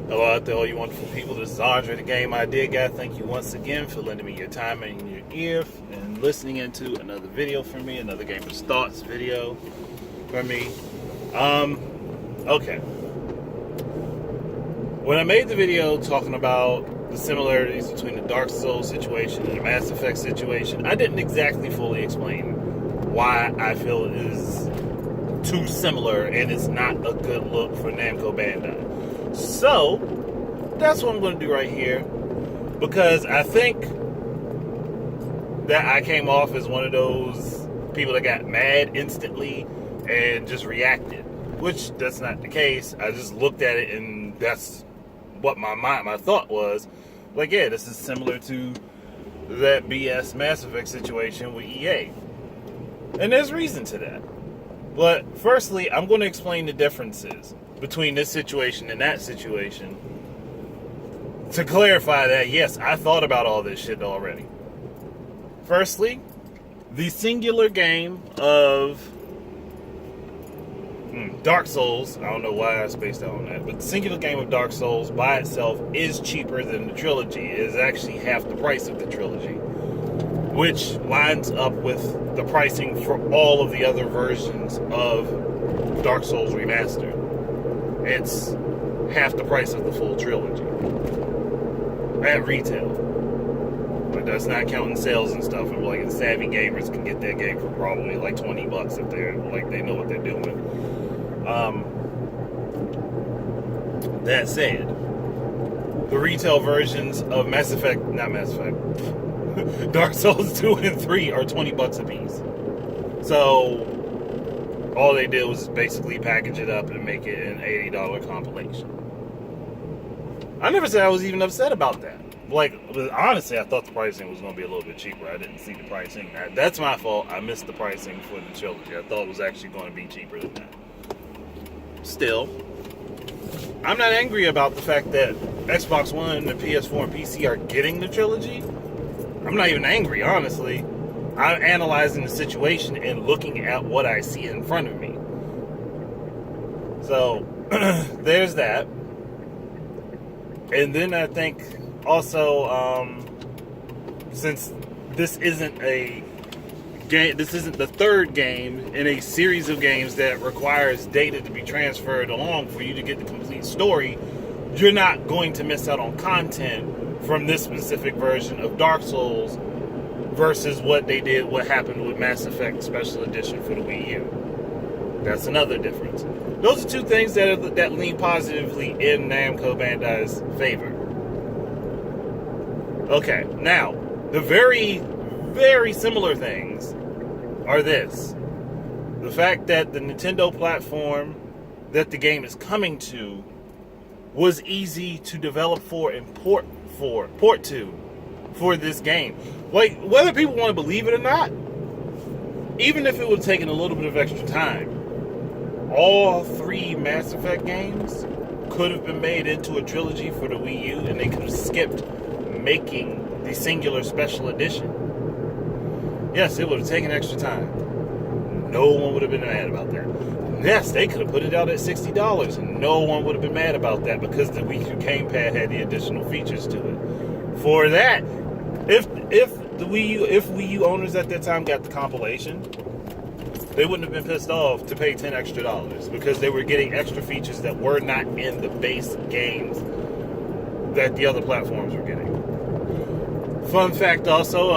Hello out there, all you wonderful people. This is Andre, the Game Idea Guy. Thank you once again for lending me your time and your ear and listening into another video from me, another Gamer's Thoughts video from me. Okay. When I made the video talking about the similarities between the Dark Souls situation and the Mass Effect situation, I didn't exactly fully explain why I feel it is too similar and it's not a good look for Namco Bandai. So, that's what I'm going to do right here, because I think that I came off as one of those people that got mad instantly and just reacted, which that's not the case. I just looked at it and that's what my thought was. Like, yeah, this is similar to that BS Mass Effect situation with EA. And there's reason to that. But firstly, I'm going to explain the differences between this situation and that situation to clarify that, yes, I thought about all this shit already. Firstly, the singular game of Dark Souls, I don't know why I spaced out on that, but the singular game of Dark Souls by itself is cheaper than the trilogy. It is actually half the price of the trilogy, which lines up with the pricing for all of the other versions of Dark Souls Remastered. It's half the price of the full trilogy at retail. But that's not counting sales and stuff. And like, savvy gamers can get that game for probably like $20 if they're like they know what they're doing. That said, the retail versions of Dark Souls 2 and 3 are $20 a piece. So all they did was basically package it up and make it an $80 compilation. I never said I was even upset about that. Like, honestly, I thought the pricing was going to be a little bit cheaper. I didn't see the pricing. That's my fault. I missed the pricing for the trilogy. I thought it was actually going to be cheaper than that. Still, I'm not angry about the fact that Xbox One and PS4 and PC are getting the trilogy. I'm not even angry, honestly. I'm analyzing the situation and looking at what I see in front of me. So, there's that. And then I think also, since this isn't a game, this isn't the third game in a series of games that requires data to be transferred along for you to get the complete story, you're not going to miss out on content from this specific version of Dark Souls versus what happened with Mass Effect Special Edition for the Wii U. That's another difference. Those are two things that lean positively in Namco Bandai's favor. Okay, now, the very, very similar things are this. The fact that the Nintendo platform that the game is coming to was easy to develop for and port to for this game. Like, whether people want to believe it or not, even if it would have taken a little bit of extra time, all three Mass Effect games could have been made into a trilogy for the Wii U, and they could have skipped making the singular special edition. Yes, it would have taken extra time. No one would have been mad about that. Yes, they could have put it out at $60, and no one would have been mad about that because the Wii U gamepad had the additional features to it. For that, if Wii U owners at that time got the compilation, they wouldn't have been pissed off to pay $10 extra because they were getting extra features that were not in the base games that the other platforms were getting. Fun fact also,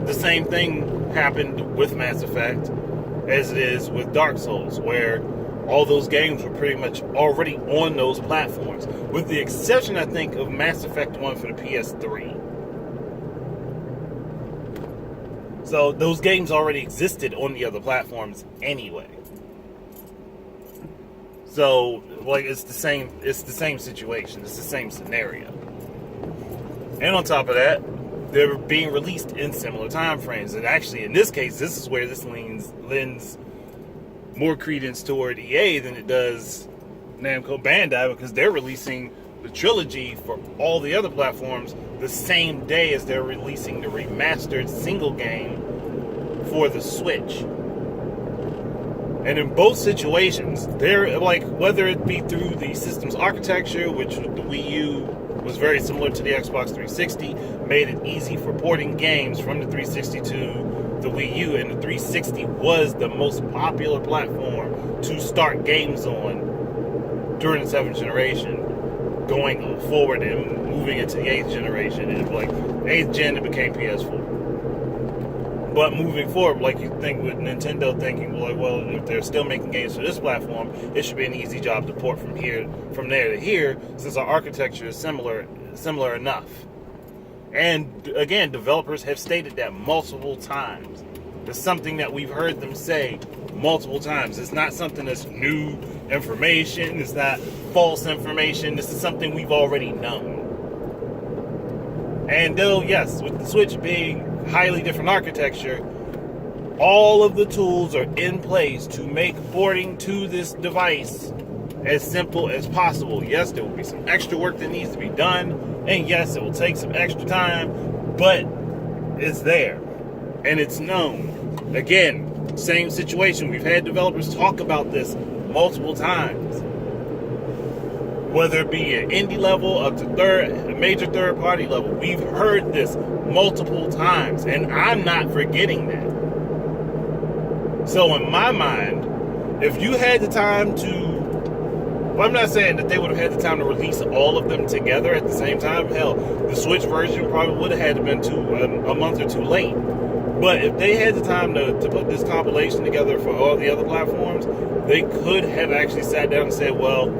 the same thing happened with Mass Effect as it is with Dark Souls, where all those games were pretty much already on those platforms, with the exception, I think, of Mass Effect 1 for the PS3. So those games already existed on the other platforms anyway. So, like, it's the same situation, it's the same scenario. And on top of that, they're being released in similar time frames. And actually, in this case, this is where this lends more credence toward EA than it does Namco Bandai, because they're releasing the trilogy for all the other platforms the same day as they're releasing the remastered single game for the Switch. And in both situations, they're like, whether it be through the system's architecture, which the Wii U was very similar to the Xbox 360, made it easy for porting games from the 360 to the Wii U, and the 360 was the most popular platform to start games on during the 7th generation, going forward and moving into the 8th generation, and like 8th gen it became PS4. But moving forward, like you think with Nintendo thinking, like, well, if they're still making games for this platform, it should be an easy job to port from there to here, since our architecture is similar enough. And again, developers have stated that multiple times. It's something that we've heard them say multiple times. It's not something that's new information. It's not false information. This is something we've already known. And though, yes, with the Switch being highly different architecture, all of the tools are in place to make porting to this device as simple as possible. Yes, there will be some extra work that needs to be done, and yes, it will take some extra time, but it's there and it's known. Again, same situation. We've had developers talk about this multiple times, whether it be at indie level up to major third party level. We've heard this multiple times, and I'm not forgetting that. So in my mind, if you had the time to, well, I'm not saying that they would have had the time to release all of them together at the same time. Hell, the Switch version probably would have had to been a month or two late. But if they had the time to put this compilation together for all the other platforms, they could have actually sat down and said, well,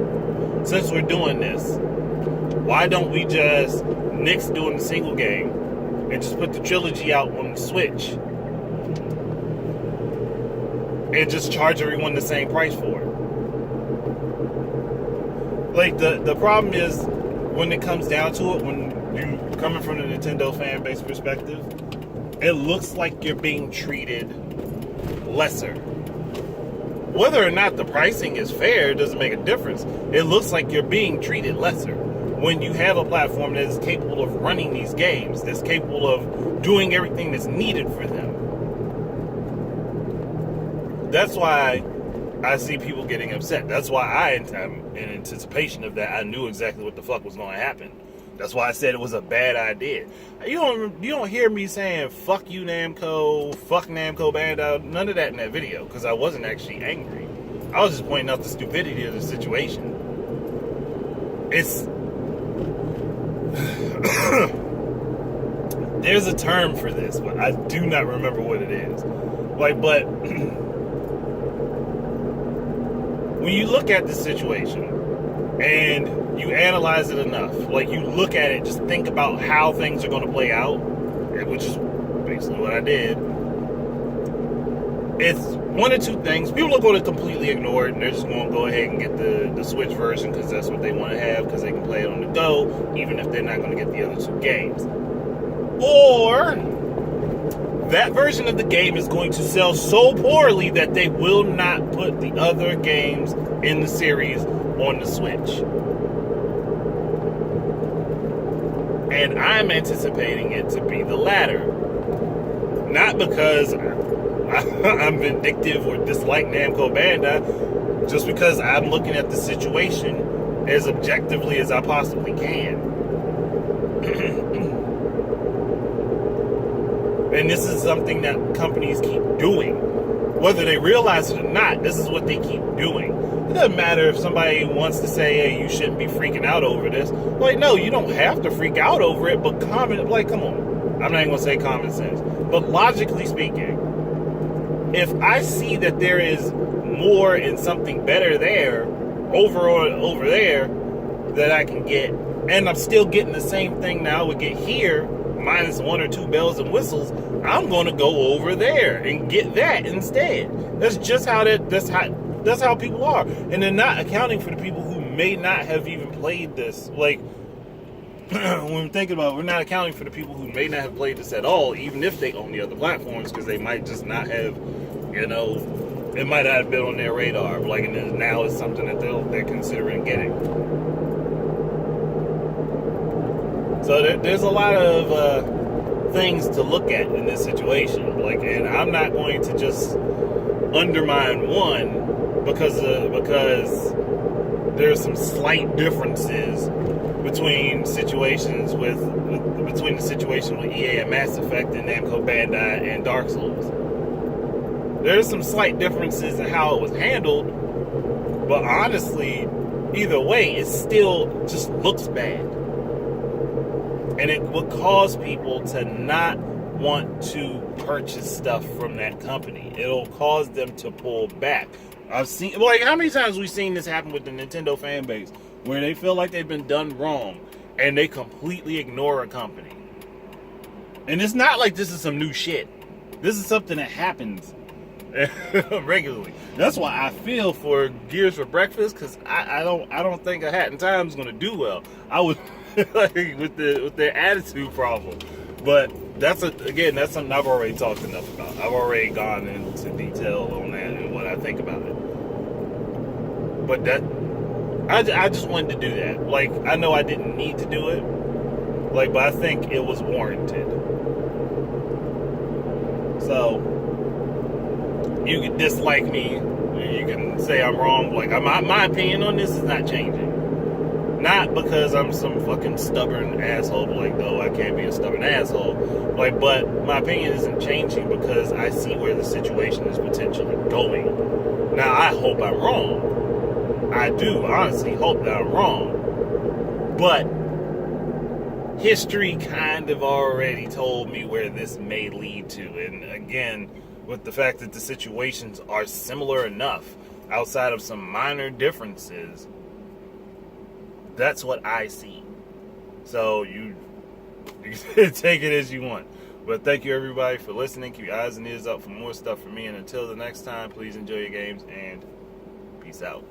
since we're doing this, why don't we just nix doing the single game and just put the trilogy out on the Switch and just charge everyone the same price for it? Like, the problem is, when it comes down to it, when you coming from the Nintendo fan base perspective, it looks like you're being treated lesser. Whether or not the pricing is fair doesn't make a difference. It looks like you're being treated lesser when you have a platform that is capable of running these games, that's capable of doing everything that's needed for them. That's why I see people getting upset. That's why I'm in anticipation of that. I knew exactly what the fuck was going to happen. That's why I said it was a bad idea. You don't hear me saying fuck you Namco, fuck Namco Bandai, none of that in that video, because I wasn't actually angry. I was just pointing out the stupidity of the situation. It's there's a term for this, but I do not remember what it is. Like, but when you look at the situation and you analyze it enough, like you look at it, just think about how things are going to play out, which is basically what I did. It's one or two things. People are going to completely ignore it, and they're just going to go ahead and get the Switch version because that's what they want to have, because they can play it on the go, even if they're not going to get the other two games. Or that version of the game is going to sell so poorly that they will not put the other games in the series on the Switch. And I'm anticipating it to be the latter. Not because I'm vindictive or dislike Namco Bandai, just because I'm looking at the situation as objectively as I possibly can. And this is something that companies keep doing. Whether they realize it or not, this is what they keep doing. It doesn't matter if somebody wants to say, hey, you shouldn't be freaking out over this. Like, no, you don't have to freak out over it, but come on. I'm not even going to say common sense. But logically speaking, if I see that there is more and something better there, over there, that I can get, and I'm still getting the same thing that I would get here, minus one or two bells and whistles, I'm going to go over there and get that instead. That's just how that's how people are. And they're not accounting for the people who may not have even played this. Like, when we're thinking about it, we're not accounting for the people who may not have played this at all, even if they own the other platforms, because they might just not have, it might not have been on their radar. Like, and now it's something that they're considering getting. So there's a lot of things to look at in this situation. Like, and I'm not going to just undermine one because there's some slight differences between situations between the situation with EA and Mass Effect and Namco Bandai and Dark Souls. There's some slight differences in how it was handled, but honestly, either way, it still just looks bad. And it would cause people to not want to purchase stuff from that company. It'll cause them to pull back. I've seen, like, how many times have we seen this happen with the Nintendo fan base, where they feel like they've been done wrong and they completely ignore a company. And it's not like this is some new shit. This is something that happens regularly. That's why I feel for Gears for Breakfast, because I don't think a Hat in Time is going to do well. I would like with their attitude problem. But that's something I've already talked enough about. I've already gone into detail on that and what I think about it. But I just wanted to do that. Like, I know I didn't need to do it, like, but I think it was warranted. So you can dislike me, you can say I'm wrong. Like, my opinion on this is not changing. Not because I'm some fucking stubborn asshole, like, no, I can't be a stubborn asshole. Like, but my opinion isn't changing because I see where the situation is potentially going. Now, I hope I'm wrong. I do honestly hope that I'm wrong. But history kind of already told me where this may lead to. And again, with the fact that the situations are similar enough, outside of some minor differences, that's what I see. So you can take it as you want. But thank you everybody for listening. Keep your eyes and ears up for more stuff from me. And until the next time, please enjoy your games and peace out.